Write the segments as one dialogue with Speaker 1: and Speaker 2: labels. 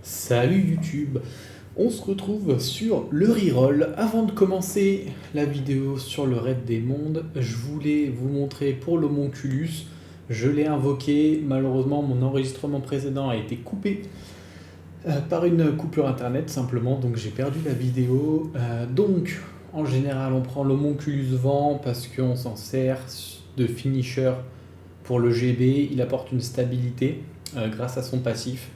Speaker 1: Salut YouTube, on se retrouve sur le reroll. Avant de commencer la vidéo sur le raid des mondes, je voulais vous montrer pour l'homonculus. Je l'ai invoqué, malheureusement mon enregistrement précédent a été coupé par une coupure internet simplement, donc j'ai perdu la vidéo. Donc en général on prend l'homonculus vent parce qu'on s'en sert de finisher pour le GB, il apporte une stabilité grâce à son passif.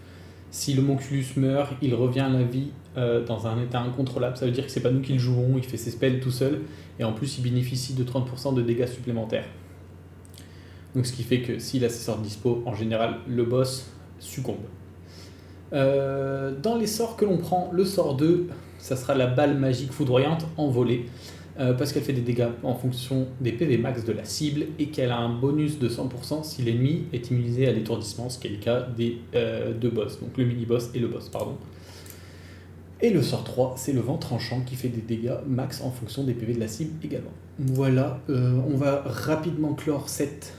Speaker 1: Si l'homonculus meurt, il revient à la vie dans un état incontrôlable. Ça veut dire que c'est pas nous qui le jouons, il fait ses spells tout seul. Et en plus, il bénéficie de 30% de dégâts supplémentaires. Donc ce qui fait que s'il a ses sorts dispo, en général, le boss succombe. Dans les sorts que l'on prend, le sort 2, ça sera la balle magique foudroyante envolée. Parce qu'elle fait des dégâts en fonction des PV max de la cible et qu'elle a un bonus de 100% si l'ennemi est immunisé à l'étourdissement, ce qui est le cas des deux boss, donc le mini-boss et le boss, pardon. Et le sort 3, c'est le vent tranchant qui fait des dégâts max en fonction des PV de la cible également. Voilà, on va rapidement clore cette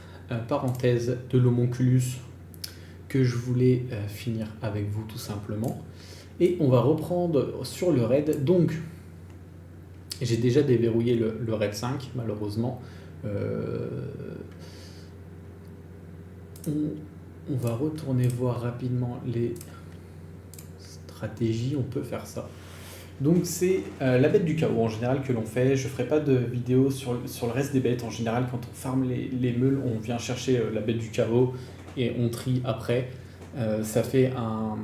Speaker 1: parenthèse de l'homonculus que je voulais finir avec vous tout simplement. Et on va reprendre sur le raid, donc... J'ai déjà déverrouillé le raid 5, malheureusement. On va retourner voir rapidement les stratégies, on peut faire ça. Donc c'est la bête du chaos en général que l'on fait. Je ne ferai pas de vidéo sur le reste des bêtes. En général, quand on farme les meules, on vient chercher la bête du chaos et on trie après. Ça fait un...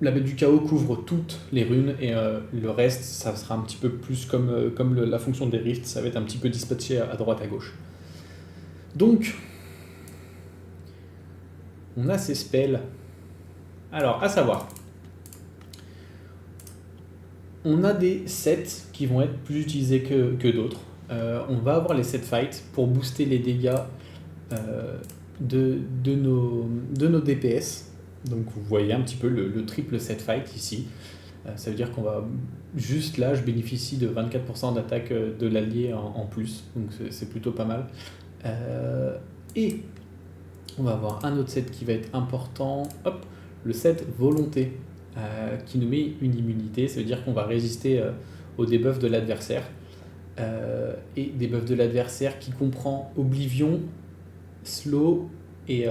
Speaker 1: La bête du chaos couvre toutes les runes et le reste, ça sera un petit peu plus comme la fonction des rifts, ça va être un petit peu dispatché à droite à gauche. Donc, on a ces spells. Alors, à savoir, on a des sets qui vont être plus utilisés que d'autres. On va avoir les set fights pour booster les dégâts de nos DPS. Donc vous voyez un petit peu le triple set fight ici. Ça veut dire qu'on va juste là, je bénéficie de 24% d'attaque de l'allié en plus. Donc c'est plutôt pas mal. Et on va avoir un autre set qui va être important. Hop, le set volonté qui nous met une immunité. Ça veut dire qu'on va résister au debuff de l'adversaire. Et debuff de l'adversaire qui comprend Oblivion, Slow et...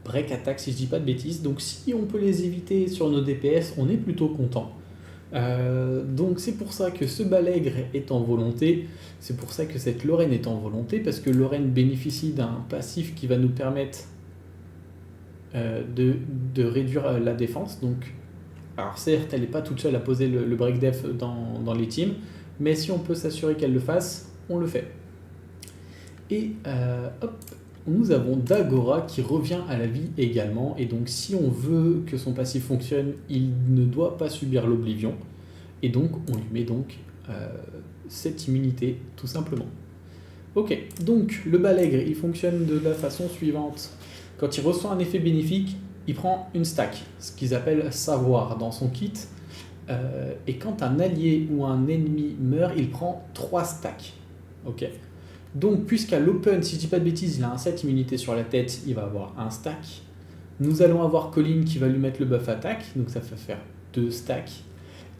Speaker 1: break attack si je dis pas de bêtises, donc si on peut les éviter sur nos DPS, on est plutôt content. Donc c'est pour ça que ce balègre est en volonté, c'est pour ça que cette Lorraine est en volonté, parce que Lorraine bénéficie d'un passif qui va nous permettre de réduire la défense. Donc, alors certes, elle n'est pas toute seule à poser le break def dans les teams, mais si on peut s'assurer qu'elle le fasse, on le fait. Et hop, nous avons Dagora qui revient à la vie également, et donc si on veut que son passif fonctionne, il ne doit pas subir l'oblivion, et donc on lui met donc cette immunité tout simplement. Ok, donc le balègre il fonctionne de la façon suivante. Quand il reçoit un effet bénéfique, il prend une stack, ce qu'ils appellent savoir dans son kit, et quand un allié ou un ennemi meurt, il prend 3 stacks. Ok. Donc, puisqu'à l'open, si je dis pas de bêtises, il a un set immunité sur la tête, il va avoir un stack. Nous allons avoir Colin qui va lui mettre le buff attaque, donc ça va faire 2 stacks.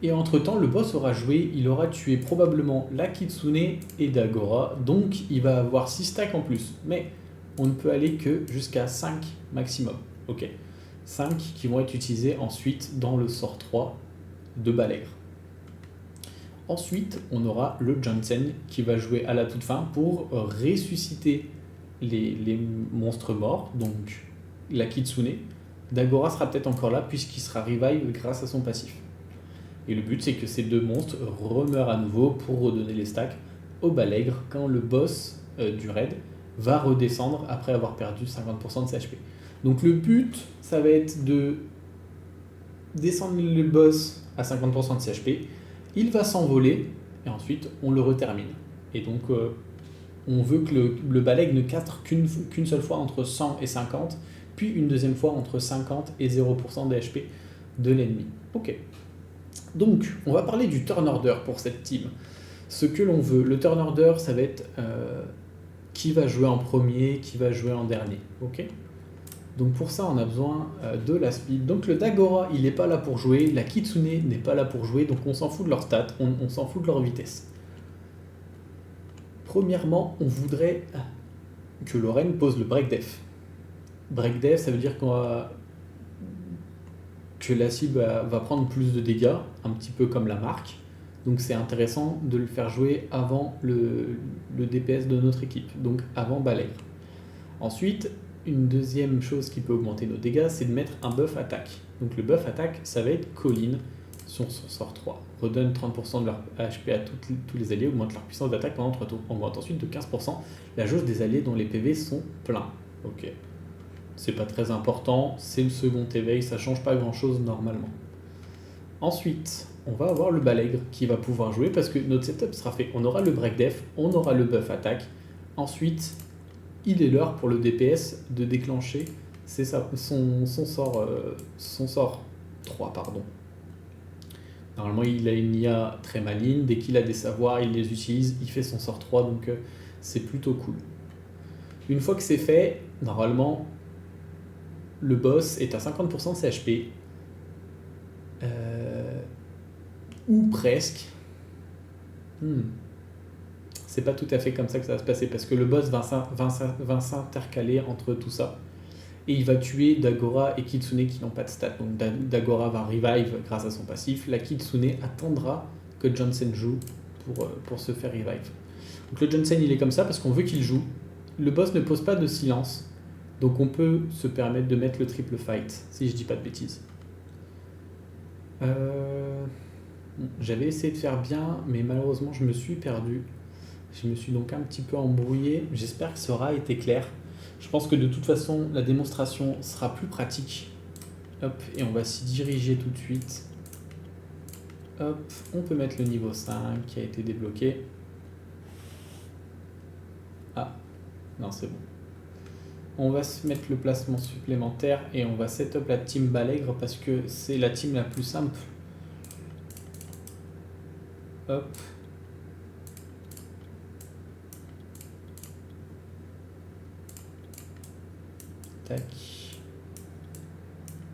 Speaker 1: Et entre-temps, le boss aura joué, il aura tué probablement la Kitsune et Dagora, donc il va avoir 6 stacks en plus. Mais on ne peut aller que jusqu'à 5 maximum. Ok. 5 qui vont être utilisés ensuite dans le sort 3 de Balègre. Ensuite, on aura le Jansen qui va jouer à la toute fin pour ressusciter les monstres morts, donc la Kitsune. Dagora sera peut-être encore là puisqu'il sera revive grâce à son passif. Et le but, c'est que ces deux monstres remeurent à nouveau pour redonner les stacks au balègre quand le boss du raid va redescendre après avoir perdu 50% de ses HP. Donc le but, ça va être de descendre le boss à 50% de ses HP. Il va s'envoler et ensuite on le retermine. Et donc on veut que le balègre ne cadre qu'une seule fois entre 100 et 50, puis une deuxième fois entre 50 et 0% de HP de l'ennemi. Ok. Donc on va parler du turn order pour cette team. Ce que l'on veut, le turn order, ça va être qui va jouer en premier, qui va jouer en dernier. Ok. Donc pour ça, on a besoin de la speed. Donc le Dagora, il n'est pas là pour jouer, la Kitsune n'est pas là pour jouer, donc on s'en fout de leur stats, on s'en fout de leur vitesse. Premièrement, on voudrait que Lorraine pose le break def. Break def, ça veut dire que la cible va prendre plus de dégâts, un petit peu comme la marque. Donc c'est intéressant de le faire jouer avant le DPS de notre équipe, donc avant Balègre. Ensuite, une deuxième chose qui peut augmenter nos dégâts, c'est de mettre un buff attaque. Donc le buff attaque, ça va être Colline sur son sort 3. Redonne 30% de leur HP à tous les alliés, augmente leur puissance d'attaque pendant 3 tours. Augmente ensuite de 15% la jauge des alliés dont les PV sont pleins. Ok. C'est pas très important, c'est le second éveil, ça change pas grand chose normalement. Ensuite, on va avoir le Balègre qui va pouvoir jouer parce que notre setup sera fait. On aura le break def, on aura le buff attaque. Ensuite, il est l'heure pour le DPS de déclencher son sort 3. Pardon. Normalement, il a une IA très maligne. Dès qu'il a des savoirs, il les utilise. Il fait son sort 3, donc c'est plutôt cool. Une fois que c'est fait, normalement, le boss est à 50% de ses HP. Ou presque. C'est pas tout à fait comme ça que ça va se passer parce que le boss va s'intercaler entre tout ça et il va tuer Dagora et Kitsune qui n'ont pas de stats. Donc Dagora va revive grâce à son passif, la Kitsune attendra que Jansen joue pour se faire revive. Donc le Jansen il est comme ça parce qu'on veut qu'il joue. Le boss ne pose pas de silence, donc on peut se permettre de mettre le triple fight si je dis pas de bêtises. J'avais essayé de faire bien mais malheureusement je me suis perdu. Je me suis donc un petit peu embrouillé. J'espère que ça aura été clair. Je pense que de toute façon, la démonstration sera plus pratique. Hop, et on va s'y diriger tout de suite. Hop, on peut mettre le niveau 5 qui a été débloqué. Ah, non, c'est bon. On va se mettre le placement supplémentaire et on va setup la team Balègre parce que c'est la team la plus simple. Hop. Tac.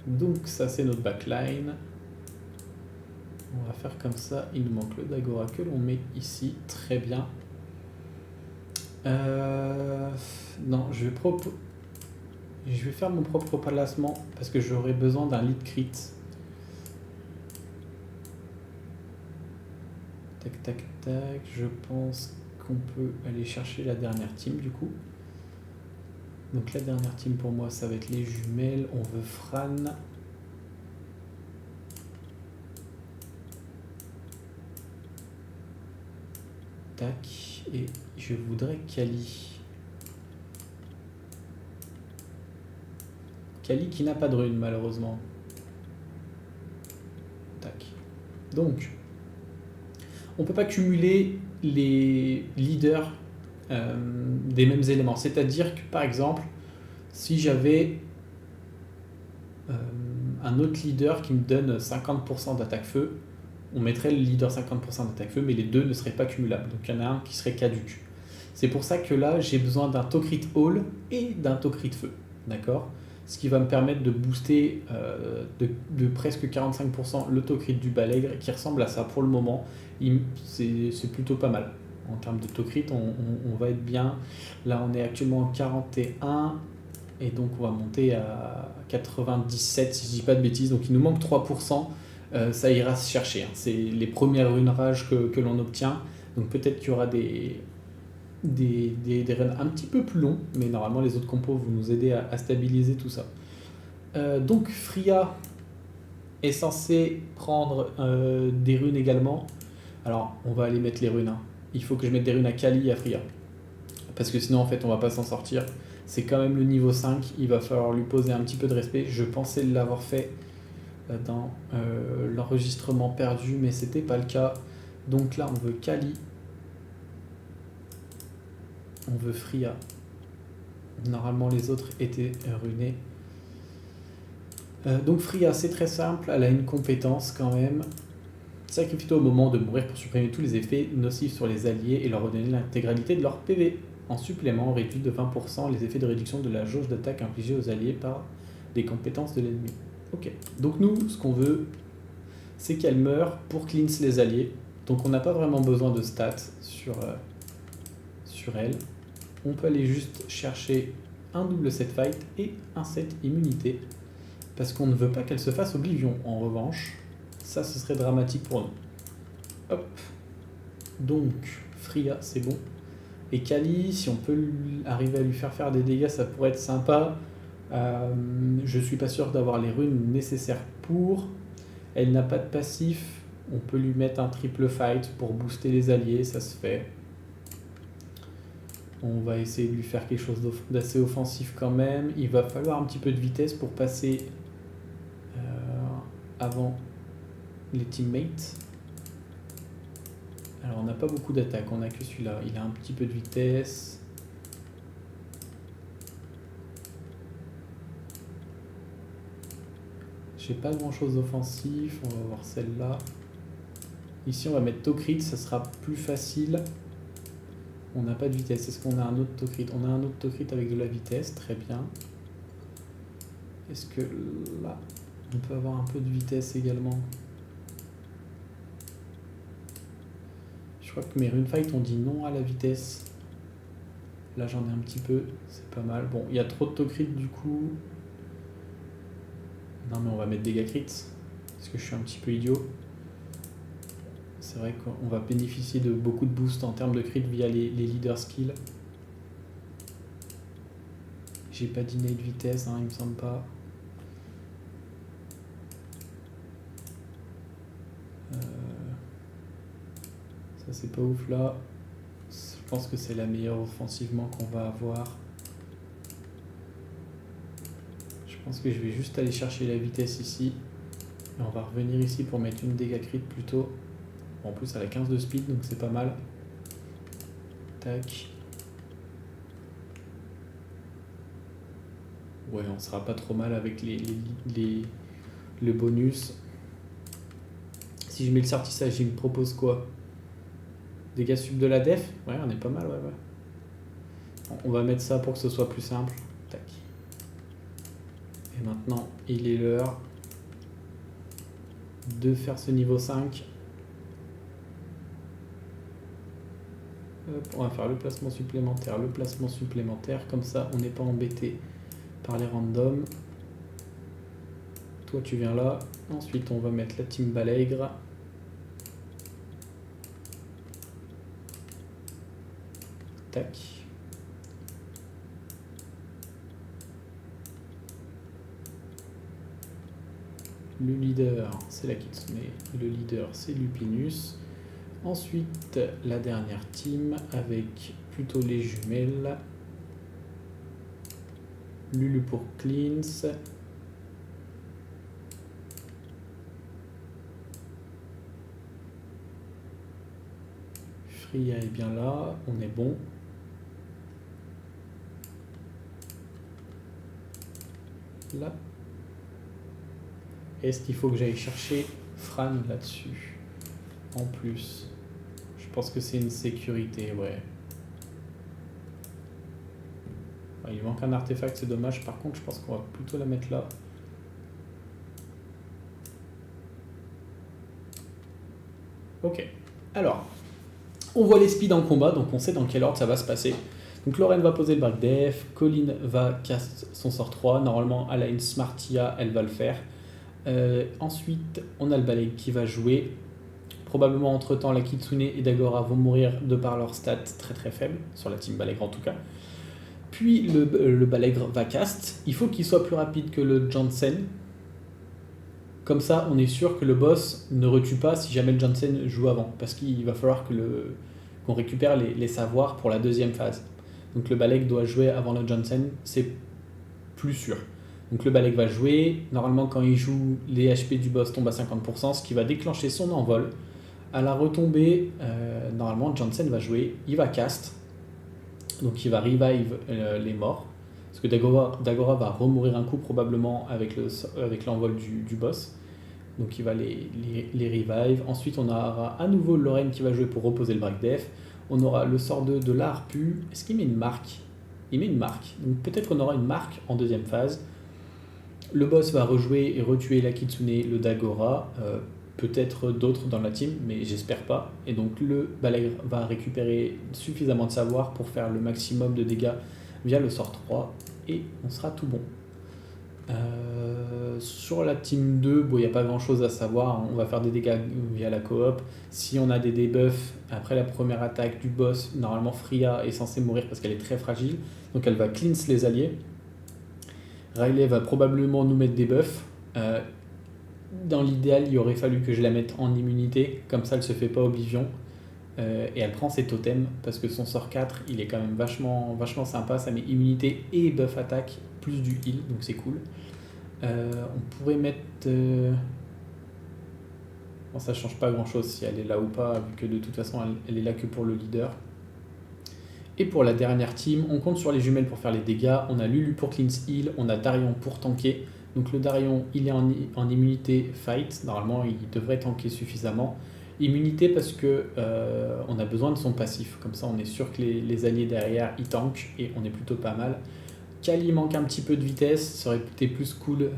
Speaker 1: Donc ça c'est notre backline. On va faire comme ça. Il nous manque le Dagora que l'on met ici. Très bien. Non, je vais faire mon propre placement parce que j'aurai besoin d'un lead crit. Tac, tac, tac. Je pense qu'on peut aller chercher la dernière team du coup. Donc la dernière team pour moi, ça va être les jumelles. On veut Fran. Tac. Et je voudrais Kali. Kali qui n'a pas de rune malheureusement. Tac. Donc, on ne peut pas cumuler les leaders des mêmes éléments. C'est-à-dire que par exemple, si j'avais un autre leader qui me donne 50% d'attaque feu, on mettrait le leader 50% d'attaque feu, mais les deux ne seraient pas cumulables. Donc il y en a un qui serait caduque. C'est pour ça que là, j'ai besoin d'un Tokrit Hall et d'un Tokrit Feu. D'accord ? Ce qui va me permettre de booster de presque 45% le Tokrit du Balègre, qui ressemble à ça pour le moment. C'est plutôt pas mal. En termes de Tokrit, on va être bien. Là, on est actuellement en 41. Et donc, on va monter à 97, si je dis pas de bêtises. Donc, il nous manque 3%. Ça ira se chercher. Hein. C'est les premières runes rages que l'on obtient. Donc, peut-être qu'il y aura des runs un petit peu plus longs. Mais normalement, les autres compos vont nous aider à stabiliser tout ça. Donc, Fria est censé prendre des runes également. Alors, on va aller mettre les runes. Hein. Il faut que je mette des runes à Kali et à Fria. Parce que sinon, en fait, on va pas s'en sortir. C'est quand même le niveau 5. Il va falloir lui poser un petit peu de respect. Je pensais l'avoir fait dans l'enregistrement perdu, mais c'était pas le cas. Donc là, on veut Kali. On veut Fria. Normalement, les autres étaient runés. Donc Fria, c'est très simple. Elle a une compétence quand même. Sacrifie-toi au moment de mourir pour supprimer tous les effets nocifs sur les alliés et leur redonner l'intégralité de leur PV. en supplément réduit de 20% les effets de réduction de la jauge d'attaque infligée aux alliés par des compétences de l'ennemi. Ok, donc nous, ce qu'on veut, c'est qu'elle meure pour cleanse les alliés. Donc on n'a pas vraiment besoin de stats sur elle. On peut aller juste chercher un double set fight et un set immunité. Parce qu'on ne veut pas qu'elle se fasse Oblivion. En revanche, ça ce serait dramatique pour nous. Hop. Donc, Fria, c'est bon. Et Kali, si on peut arriver à lui faire des dégâts, ça pourrait être sympa. Je suis pas sûr d'avoir les runes nécessaires pour. Elle n'a pas de passif. On peut lui mettre un triple fight pour booster les alliés, ça se fait. On va essayer de lui faire quelque chose d'assez offensif quand même. Il va falloir un petit peu de vitesse pour passer avant les teammates. Alors on n'a pas beaucoup d'attaque, on n'a que celui-là. Il a un petit peu de vitesse. J'ai pas grand chose d'offensif, on va voir celle-là. Ici on va mettre Tokrit, ça sera plus facile. On n'a pas de vitesse, est-ce qu'on a un autre Tokrit? On a un autre Tokrit avec de la vitesse, très bien. Est-ce que là, on peut avoir un peu de vitesse également? Je crois que mes runefights ont dit non à la vitesse. Là j'en ai un petit peu, c'est pas mal. Bon, il y a trop de Tokrit du coup. Non mais on va mettre dégâts crits, parce que je suis un petit peu idiot. C'est vrai qu'on va bénéficier de beaucoup de boost en termes de crit via les leader skills. J'ai pas d'inné de vitesse, il me semble pas. Ça c'est pas ouf là. Je pense que c'est la meilleure offensivement qu'on va avoir. Je pense que je vais juste aller chercher la vitesse ici. Et on va revenir ici pour mettre une dégâts crit plutôt. En plus elle a 15 de speed donc c'est pas mal. Tac. Ouais, on sera pas trop mal avec le bonus. Si je mets le sortissage, il me propose quoi? Dégâts sub de la def? Ouais, on est pas mal, ouais. On va mettre ça pour que ce soit plus simple. Tac. Et maintenant, il est l'heure de faire ce niveau 5. Hop, on va faire le placement supplémentaire, comme ça on n'est pas embêté par les randoms. Toi tu viens là, ensuite on va mettre la team Balègre. Tac. Le leader c'est la Kitsune, le leader c'est Lupinus. Ensuite, la dernière team avec plutôt les jumelles. Lulu pour cleanse. Fria est bien là, on est bon. Là. Est-ce qu'il faut que j'aille chercher Fran là-dessus? En plus, je pense que c'est une sécurité, ouais. Il manque un artefact, c'est dommage. Par contre, je pense qu'on va plutôt la mettre là. Ok. Alors, on voit les speeds en combat, donc on sait dans quel ordre ça va se passer. Donc Lorraine va poser le break def, Colline va cast son sort 3. Normalement, elle a une Smartia, elle va le faire. Ensuite, on a le Balègre qui va jouer. Probablement entre-temps, la Kitsune et Dagora vont mourir de par leurs stats très très faibles, sur la team Balègre en tout cas. Puis le Balègre va cast. Il faut qu'il soit plus rapide que le Jansen. Comme ça, on est sûr que le boss ne retue pas si jamais le Jansen joue avant. Parce qu'il va falloir qu'on récupère les savoirs pour la deuxième phase. Donc le Balègre doit jouer avant le Jansen, c'est plus sûr. Donc le Balègre va jouer. Normalement, quand il joue, les HP du boss tombent à 50%, ce qui va déclencher son envol. À la retombée, normalement, Jansen va jouer. Il va cast. Donc il va revive les morts. Parce que Dagora va remourir un coup probablement avec l'envol du boss. Donc il va les revive. Ensuite on aura à nouveau Lorraine qui va jouer pour reposer le break def. On aura le sort de la harpue. Est-ce qu'il met une marque? Il met une marque. Donc peut-être qu'on aura une marque en deuxième phase. Le boss va rejouer et retuer la Kitsune, le Dagora, peut-être d'autres dans la team, mais j'espère pas. Et donc le Balègre va récupérer suffisamment de savoir pour faire le maximum de dégâts via le sort 3 et on sera tout bon. Sur la team 2, bon, il n'y a pas grand chose à savoir, on va faire des dégâts via la coop. Si on a des debuffs après la première attaque du boss, normalement Freya est censée mourir parce qu'elle est très fragile, donc elle va cleanse les alliés. Riley va probablement nous mettre des buffs. Dans l'idéal, il aurait fallu que je la mette en immunité, comme ça elle se fait pas Oblivion. Et elle prend ses totems, parce que son sort 4, il est quand même vachement sympa, ça met immunité et buff attaque, plus du heal, donc c'est cool. On pourrait mettre... Bon, ça change pas grand chose si elle est là ou pas, vu que de toute façon elle est là que pour le leader. Et pour la dernière team, on compte sur les jumelles pour faire les dégâts. On a Lulu pour cleanse heal, on a Darion pour tanker. Donc le Darion, il est en immunité fight. Normalement, il devrait tanker suffisamment. Immunité parce que on a besoin de son passif. Comme ça, on est sûr que les alliés derrière, ils tankent et on est plutôt pas mal. Kali manque un petit peu de vitesse. Ça aurait été plus cool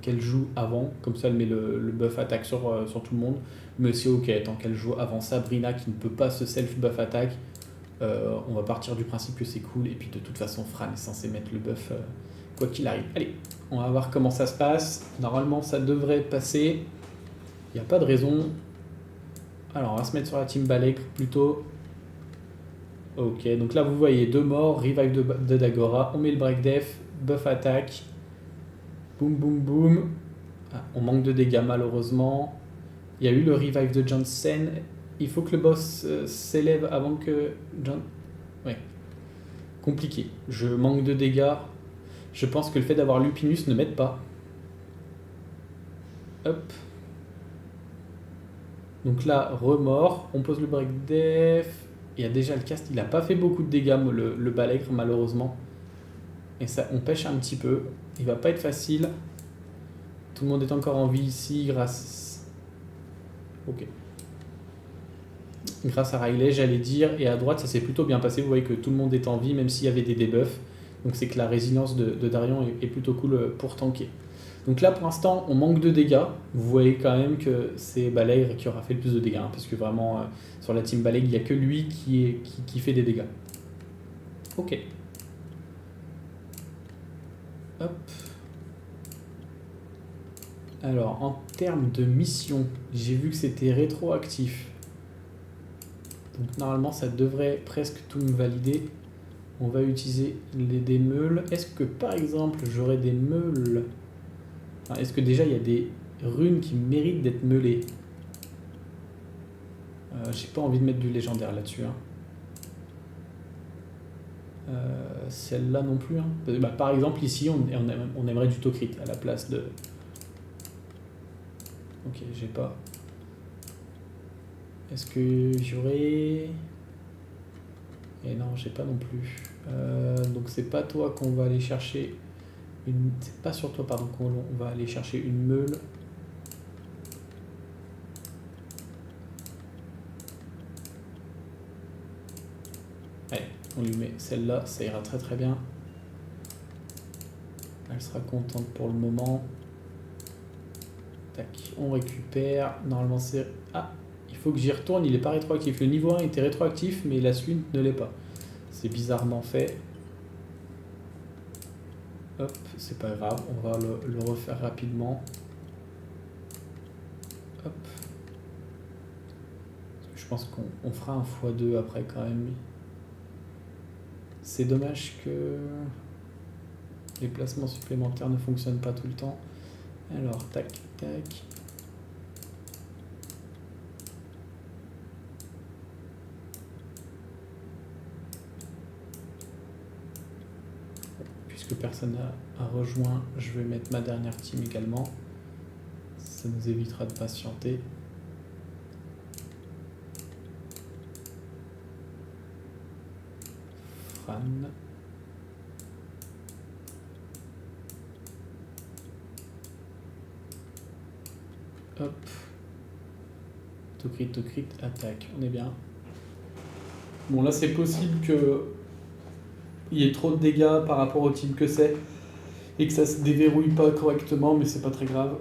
Speaker 1: qu'elle joue avant. Comme ça, elle met le buff attaque sur tout le monde. Mais c'est ok, tant qu'elle joue avant Sabrina qui ne peut pas se self buff attaque. On va partir du principe que c'est cool, et puis de toute façon Fran est censé mettre le buff quoi qu'il arrive. Allez, on va voir comment ça se passe. Normalement ça devrait passer, il n'y a pas de raison. Alors on va se mettre sur la team Balègre plutôt. Ok, donc là vous voyez 2 morts, revive de Dagora, on met le break def, buff attaque, boum boum boum. Ah, on manque de dégâts malheureusement. Il y a eu le revive de Johnson. Il faut que le boss s'élève avant que John... Ouais. Compliqué. Je manque de dégâts. Je pense que le fait d'avoir Lupinus ne m'aide pas. Hop. Donc là, remords. On pose le break def. Il y a déjà le cast. Il n'a pas fait beaucoup de dégâts, le Balègre, malheureusement. Et ça, on pêche un petit peu. Il va pas être facile. Tout le monde est encore en vie ici grâce... Ok. Grâce à Riley, j'allais dire, et à droite ça s'est plutôt bien passé, vous voyez que tout le monde est en vie même s'il y avait des debuffs, donc c'est que la résilience de Darion est plutôt cool pour tanker. Donc là pour l'instant on manque de dégâts, vous voyez quand même que c'est Balègre qui aura fait le plus de dégâts, hein, parce que vraiment sur la team Balègre il n'y a que lui qui fait des dégâts. Ok. Hop. Alors en termes de mission, j'ai vu que c'était rétroactif. Donc normalement ça devrait presque tout me valider. On va utiliser des meules. Est-ce que par exemple j'aurais des meules? Enfin, est-ce que déjà il y a des runes qui méritent d'être meulées? J'ai pas envie de mettre du légendaire là-dessus. Hein. Celle-là non plus. Hein. Bah, par exemple ici on aimerait du Tokrit à la place de... Ok, j'ai pas... Est-ce que j'aurais... Et non, j'ai pas non plus. Donc c'est pas toi qu'on va aller chercher une... C'est pas sur toi, pardon, qu'on va aller chercher une meule. Allez, on lui met celle-là, ça ira très très bien. Elle sera contente pour le moment. Tac, on récupère. Normalement c'est... Ah, il faut que j'y retourne, il est pas rétroactif. Le niveau 1 était rétroactif, mais la suite ne l'est pas. C'est bizarrement fait. Hop, c'est pas grave, on va le refaire rapidement. Hop. Je pense qu'on fera un x2 après quand même. C'est dommage que les placements supplémentaires ne fonctionnent pas tout le temps. Alors, tac, tac. Puisque personne n'a rejoint, je vais mettre ma dernière team également. Ça nous évitera de patienter. Fran. Hop. Tokrit, attaque. On est bien. Bon, là, c'est possible que il y ait trop de dégâts par rapport au team que c'est et que ça se déverrouille pas correctement, mais c'est pas très grave.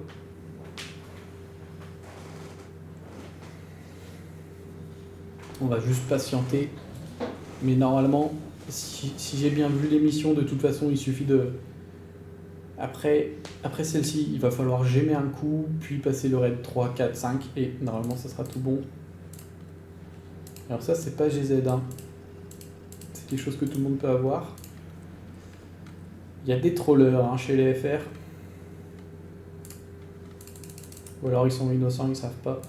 Speaker 1: On va juste patienter. Mais normalement, si j'ai bien vu l'émission, de toute façon, il suffit de... Après celle-ci, il va falloir gémer un coup, puis passer le raid 3, 4, 5, et normalement, ça sera tout bon. Alors ça, c'est pas GZ, hein. C'est quelque chose que tout le monde peut avoir. Il y a des trollers hein, chez les FR. Ou alors ils sont innocents, ils savent pas.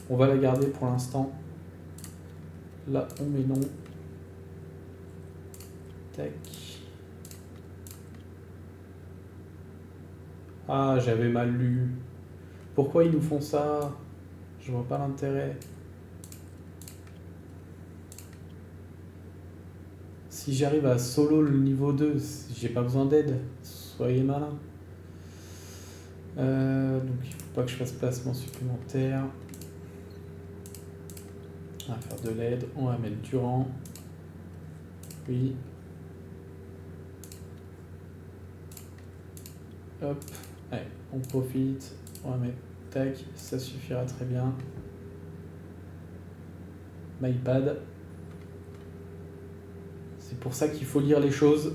Speaker 1: On va la garder pour l'instant. Là, on met non. Tac. Ah, j'avais mal lu. Pourquoi ils nous font ça? Je vois pas l'intérêt. Si j'arrive à solo le niveau 2, j'ai pas besoin d'aide. Soyez malin. Donc il faut pas que je fasse placement supplémentaire. On va faire de l'aide. On va mettre Durand. Oui. Hop. Allez, on profite. On va mettre tac. Ça suffira très bien. MyPad. C'est pour ça qu'il faut lire les choses.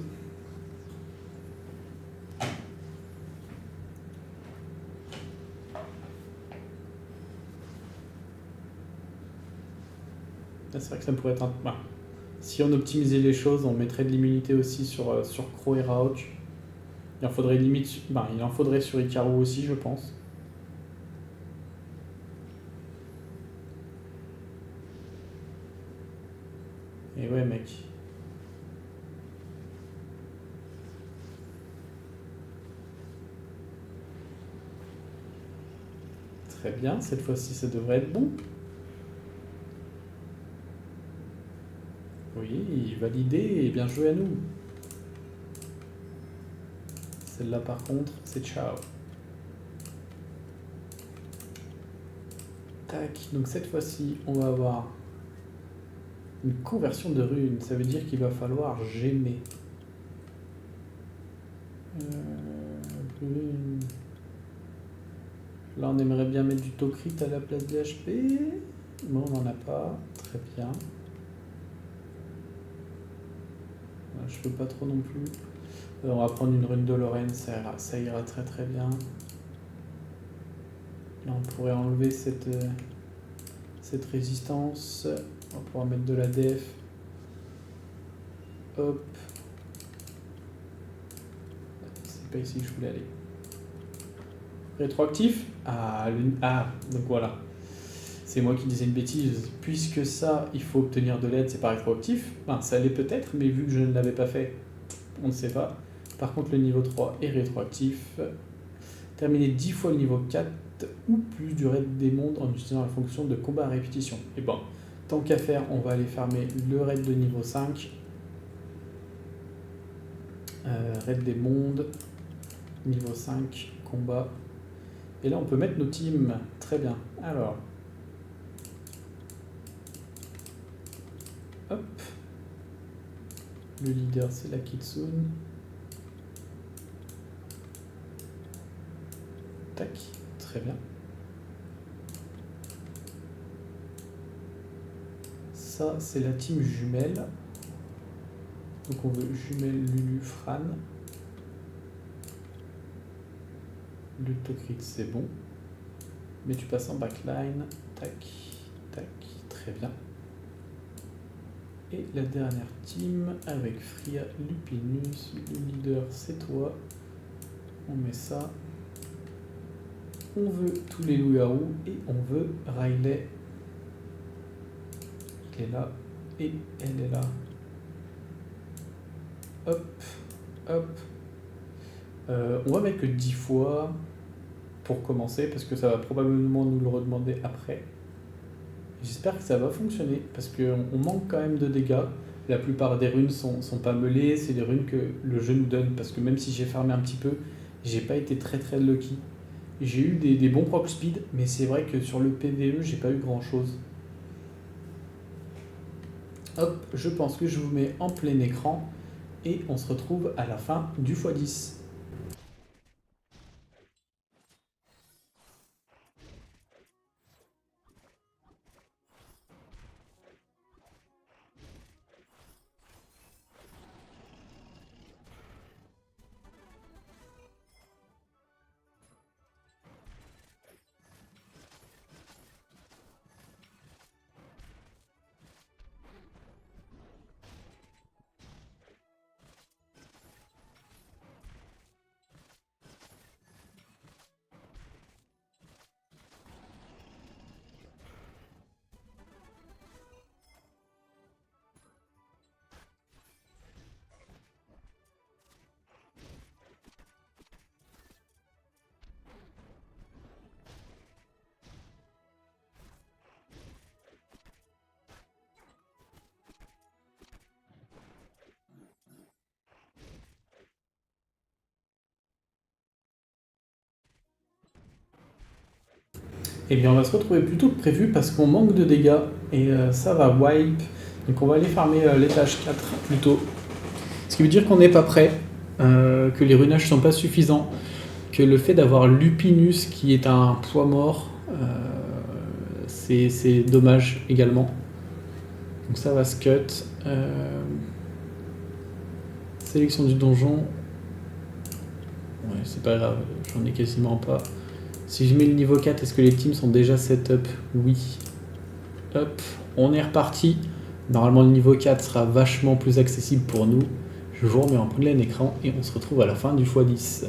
Speaker 1: C'est vrai que ça pourrait être un... Bah, si on optimisait les choses, on mettrait de l'immunité aussi sur Crow et Raok. Il en faudrait limite... Bah, il en faudrait sur Ikaru aussi, je pense. Et ouais, mec. Très bien, cette fois-ci, ça devrait être bon. Oui, validé et bien joué à nous. Celle-là, par contre, c'est ciao. Tac, donc cette fois-ci, on va avoir une conversion de runes. Ça veut dire qu'il va falloir gémer. Là, on aimerait bien mettre du Tokrit à la place des HP. Bon, on n'en a pas. Très bien. Je peux pas trop non plus. On va prendre une rune de Lorraine, ça ira très très bien. Là, on pourrait enlever cette résistance. On va pouvoir mettre de la def. Hop. C'est pas ici que je voulais aller. Rétroactif. Donc voilà. C'est moi qui disais une bêtise. Puisque ça, il faut obtenir de l'aide, c'est pas rétroactif. Enfin, ça l'est peut-être, mais vu que je ne l'avais pas fait, on ne sait pas. Par contre, le niveau 3 est rétroactif. Terminer 10 fois le niveau 4 ou plus du raid des mondes en utilisant la fonction de combat à répétition. Et bon, tant qu'à faire, on va aller farmer le raid de niveau 5. Raid des mondes, niveau 5, combat. Et là, on peut mettre nos teams. Très bien. Alors. Hop. Le leader, c'est la Kitsune. Tac. Très bien. Ça, c'est la team jumelle. Donc on veut jumelle Lulu Fran. Le Tokrit, c'est bon. Mais tu passes en backline. Tac, tac, très bien. Et la dernière team avec Fria Lupinus. Le leader, c'est toi. On met ça. On veut tous les loups-garous et on veut Riley. Il est là et elle est là. Hop, hop. On va mettre que 10 fois pour commencer parce que ça va probablement nous le redemander après. J'espère que ça va fonctionner parce qu'on manque quand même de dégâts. La plupart des runes sont pas meulées, c'est des runes que le jeu nous donne parce que même si j'ai farmé un petit peu, j'ai pas été très très lucky. J'ai eu des bons proc speed, mais c'est vrai que sur le PVE, j'ai pas eu grand chose. Hop, je pense que je vous mets en plein écran et on se retrouve à la fin du x10. Eh bien, on va se retrouver plus tôt que prévu parce qu'on manque de dégâts et ça va wipe. Donc, on va aller farmer l'étage 4 plutôt. Ce qui veut dire qu'on n'est pas prêt, que les runages sont pas suffisants, que le fait d'avoir Lupinus qui est un poids mort, c'est dommage également. Donc, ça va se cut. Sélection du donjon. Ouais, c'est pas grave, j'en ai quasiment pas. Si je mets le niveau 4, est-ce que les teams sont déjà set-up? Oui. Hop, on est reparti. Normalement, le niveau 4 sera vachement plus accessible pour nous. Je vous remets en plein écran et on se retrouve à la fin du x10.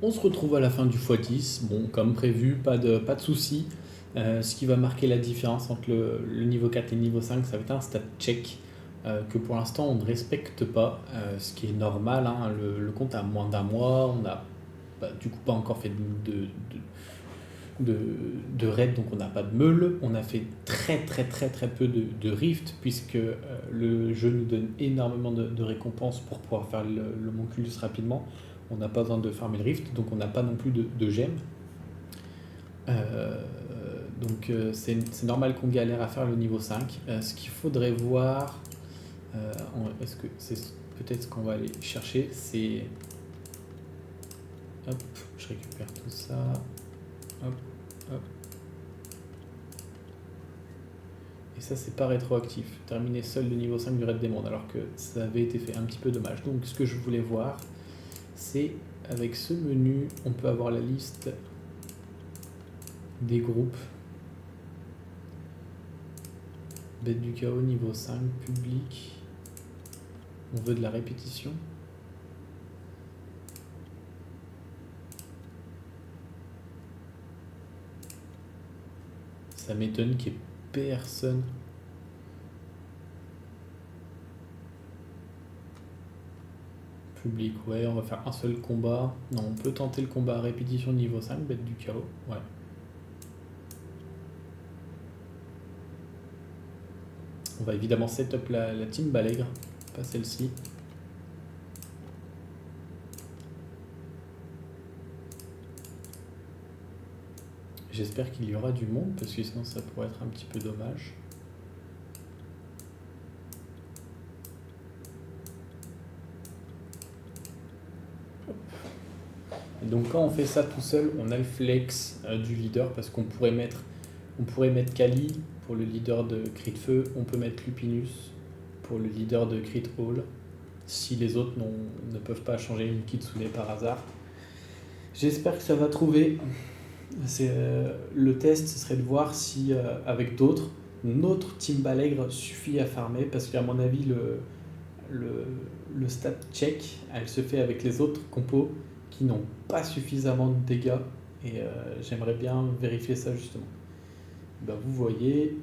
Speaker 1: On se retrouve à la fin du x10. Bon, comme prévu, pas de soucis. Ce qui va marquer la différence entre le niveau 4 et le niveau 5, ça va être un stat check que pour l'instant on ne respecte pas, ce qui est normal, hein. Le compte a moins d'un mois, on n'a du coup pas encore fait de raid, donc on n'a pas de meule. On a fait très peu de rift, puisque le jeu nous donne énormément de récompenses pour pouvoir faire le Monculus rapidement. On n'a pas besoin de farmer le rift, donc on n'a pas non plus de gemmes. C'est normal qu'on galère à faire le niveau 5. Ce qu'il faudrait voir, est-ce que c'est peut-être ce qu'on va aller chercher, c'est... Hop, je récupère tout ça. Hop, hop. Et ça, c'est pas rétroactif. Terminer seul le niveau 5 du raid des mondes, alors que ça avait été fait. Un petit peu dommage. Donc ce que je voulais voir, c'est avec ce menu, on peut avoir la liste des groupes. Bête du chaos niveau 5, public. On veut de la répétition. Ça m'étonne qu'il n'y ait personne. Public, ouais, on va faire un seul combat. Non, on peut tenter le combat à répétition niveau 5, bête du chaos, ouais. On va évidemment setup la team Balègre, pas celle-ci. J'espère qu'il y aura du monde, parce que sinon ça pourrait être un petit peu dommage. Et donc quand on fait ça tout seul, on a le flex du leader, parce qu'on pourrait mettre Kali pour le leader de Crit Feu, on peut mettre Lupinus pour le leader de Crit Hall, si les autres ne peuvent pas changer une Kitsune par hasard. J'espère que ça va trouver. Le test, ce serait de voir si avec d'autres, notre team Balègre suffit à farmer, parce qu'à mon avis, le stat check, elle se fait avec les autres compos qui n'ont pas suffisamment de dégâts, et j'aimerais bien vérifier ça justement. Bah, vous voyez,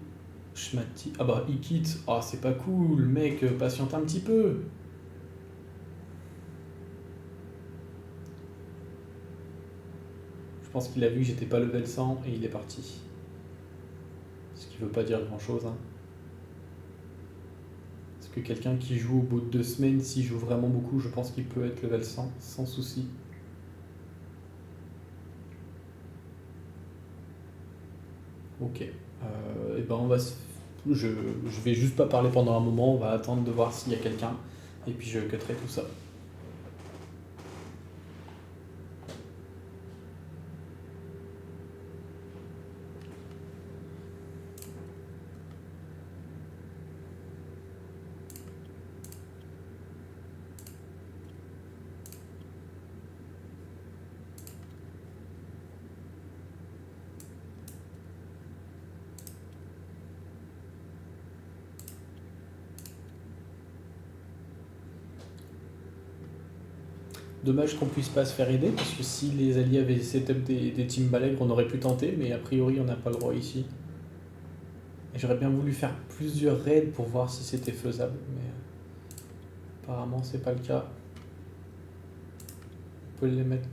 Speaker 1: Schmati. Ah bah, il quitte. Ah, c'est pas cool, mec, patiente un petit peu. Je pense qu'il a vu que j'étais pas level 100 et il est parti. Ce qui veut pas dire grand chose, hein. Parce que quelqu'un qui joue au bout de 2 semaines, s'il joue vraiment beaucoup, je pense qu'il peut être level 100 sans souci. Ok. Et ben je vais juste pas parler pendant un moment, on va attendre de voir s'il y a quelqu'un, et puis je cutterai tout ça. Dommage qu'on puisse pas se faire aider, parce que si les alliés avaient setup des teams Balègre, on aurait pu tenter, mais a priori on n'a pas le droit ici. Et j'aurais bien voulu faire plusieurs raids pour voir si c'était faisable, mais apparemment c'est pas le cas. On peut les mettre.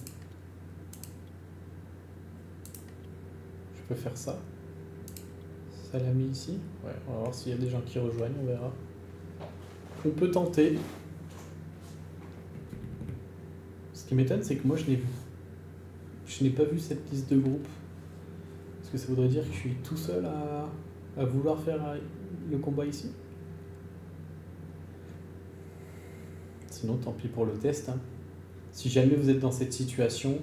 Speaker 1: Je peux faire ça. Ça l'a mis ici. Ouais, on va voir s'il y a des gens qui rejoignent, on verra. On peut tenter. Ce qui m'étonne, c'est que moi je n'ai pas vu cette liste de groupes. Est-ce que ça voudrait dire que je suis tout seul à vouloir faire le combat ici? Sinon, tant pis pour le test, hein. Si jamais vous êtes dans cette situation,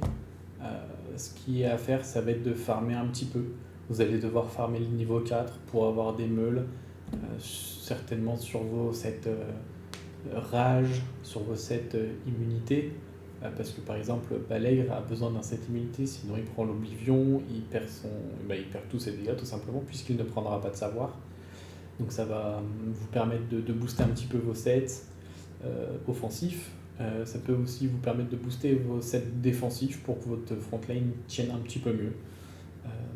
Speaker 1: ce qui est à faire, ça va être de farmer un petit peu. Vous allez devoir farmer le niveau 4 pour avoir des meules, certainement sur vos sets rage, sur vos sets immunité. Parce que par exemple, Balègre a besoin d'un set immunité, sinon il prend l'oblivion, il perd tous ses dégâts tout simplement, puisqu'il ne prendra pas de savoir. Donc ça va vous permettre de booster un petit peu vos sets offensifs, Ça peut aussi vous permettre de booster vos sets défensifs pour que votre frontline tienne un petit peu mieux.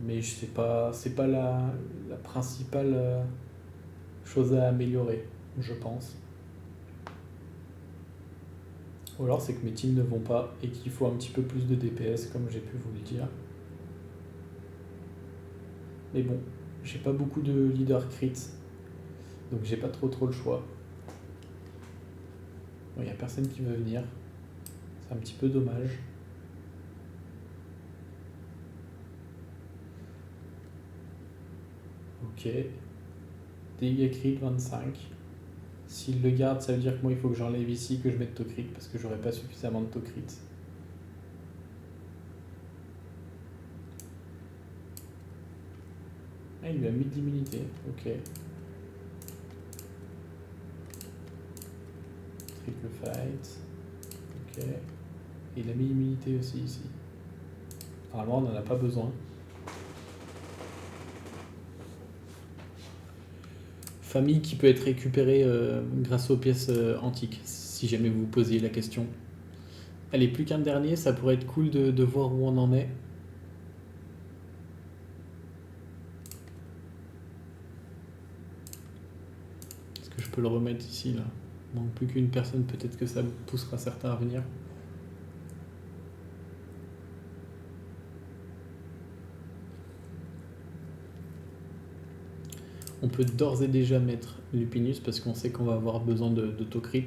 Speaker 1: Mais c'est pas la principale chose à améliorer, je pense. Ou alors c'est que mes teams ne vont pas et qu'il faut un petit peu plus de DPS, comme j'ai pu vous le dire. Mais bon, j'ai pas beaucoup de leader crits, donc j'ai pas trop le choix. Bon, y a personne qui veut venir, c'est un petit peu dommage. Ok, dégâts crit 25. S'il le garde, ça veut dire que moi il faut que j'enlève ici, que je mette taux crit parce que j'aurai pas suffisamment de taux crit. Ah, il lui a mis d'immunité, ok. Triple fight, ok. Et il a mis immunité aussi ici. Normalement on n'en a pas besoin. Famille qui peut être récupérée grâce aux pièces antiques, si jamais vous vous posiez la question. Elle est plus qu'un dernier, ça pourrait être cool de voir où on en est. Est-ce que je peux le remettre ici là? Il manque plus qu'une personne, peut-être que ça poussera certains à venir. On peut d'ores et déjà mettre Lupinus parce qu'on sait qu'on va avoir besoin d'autocrit.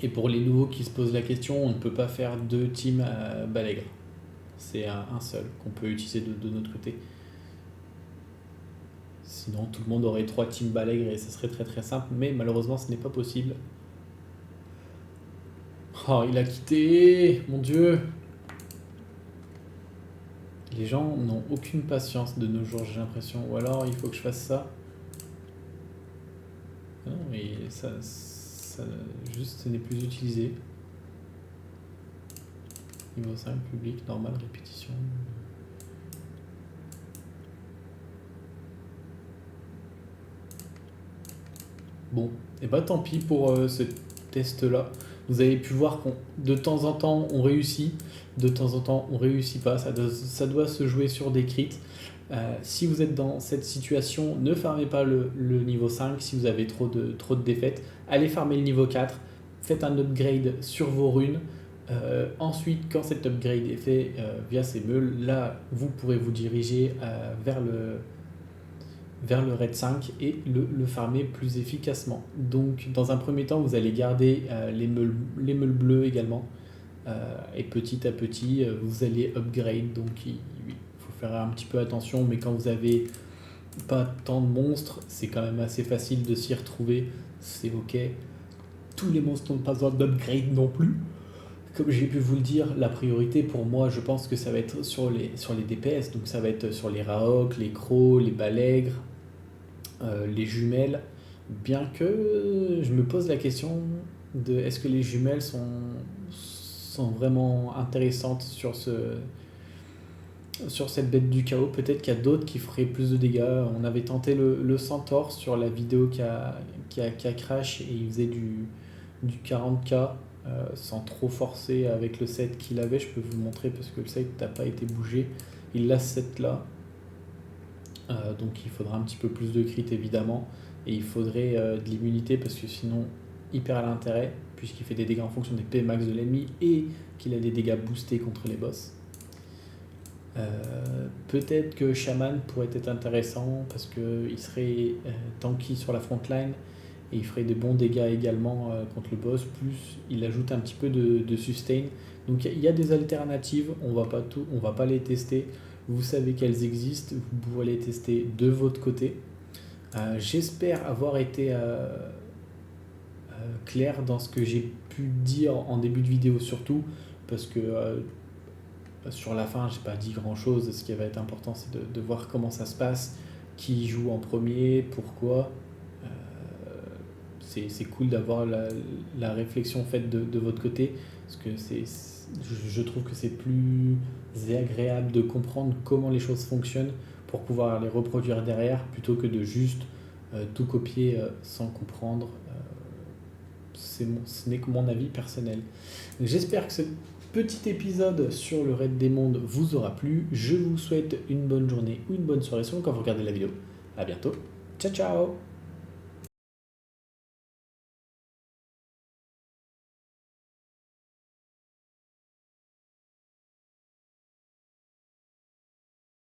Speaker 1: Et pour les nouveaux qui se posent la question, on ne peut pas faire 2 teams Balègre. C'est un seul qu'on peut utiliser de notre côté. Sinon, tout le monde aurait 3 teams Balègre et ce serait très simple, mais malheureusement, ce n'est pas possible. Oh, il a quitté, mon Dieu. Les gens n'ont aucune patience de nos jours, j'ai l'impression. Ou alors, il faut que je fasse ça. Non, mais ça juste, ce n'est plus utilisé. Niveau 5, public, normal, répétition. Bon, et bah tant pis pour ce test-là. Vous avez pu voir qu'on de temps en temps on réussit, de temps en temps on réussit pas. Ça doit se jouer sur des crits. Si vous êtes dans cette situation, ne farmez pas le niveau 5 si vous avez trop de défaites. Allez farmer le niveau 4. Faites un upgrade sur vos runes. Ensuite, quand cet upgrade est fait via ces meules, là vous pourrez vous diriger vers le raid 5 et le farmer plus efficacement. Donc dans un premier temps, vous allez garder les meules bleues également. Et petit à petit, vous allez upgrade. Donc il faut faire un petit peu attention, mais quand vous avez pas tant de monstres, c'est quand même assez facile de s'y retrouver. C'est ok. Tous les monstres n'ont pas besoin d'upgrade non plus. Comme j'ai pu vous le dire, la priorité pour moi, je pense que ça va être sur les DPS. Donc ça va être sur les Raok, les Crocs, les Balègres, les jumelles. Bien que je me pose la question de est-ce que les jumelles sont vraiment intéressantes sur cette bête du chaos. Peut-être qu'il y a d'autres qui feraient plus de dégâts. On avait tenté le centaure sur la vidéo qui a crash et il faisait du 40k sans trop forcer avec le set qu'il avait. Je peux vous le montrer parce que le set n'a pas été bougé. Il a ce set là. Donc il faudra un petit peu plus de crit évidemment. Et il faudrait de l'immunité parce que sinon il perd l'intérêt puisqu'il fait des dégâts en fonction des P max de l'ennemi et qu'il a des dégâts boostés contre les boss. Peut-être que Shaman pourrait être intéressant parce qu'il serait tanky sur la frontline et il ferait des bons dégâts également contre le boss, plus il ajoute un petit peu de sustain. Donc il y a des alternatives, on va pas les tester. Vous savez qu'elles existent, vous pouvez les tester de votre côté. J'espère avoir été clair dans ce que j'ai pu dire en début de vidéo surtout, parce que sur la fin, j'ai pas dit grand chose. Ce qui va être important, c'est de voir comment ça se passe, qui joue en premier, pourquoi. c'est cool d'avoir la réflexion faite de votre côté, parce que je trouve que c'est plus agréable de comprendre comment les choses fonctionnent pour pouvoir les reproduire derrière, plutôt que de juste tout copier sans comprendre. Ce n'est que mon avis personnel. Donc, j'espère que ce petit épisode sur le raid des mondes vous aura plu. Je vous souhaite une bonne journée ou une bonne soirée selon quand vous regardez la vidéo. À bientôt. Ciao ciao.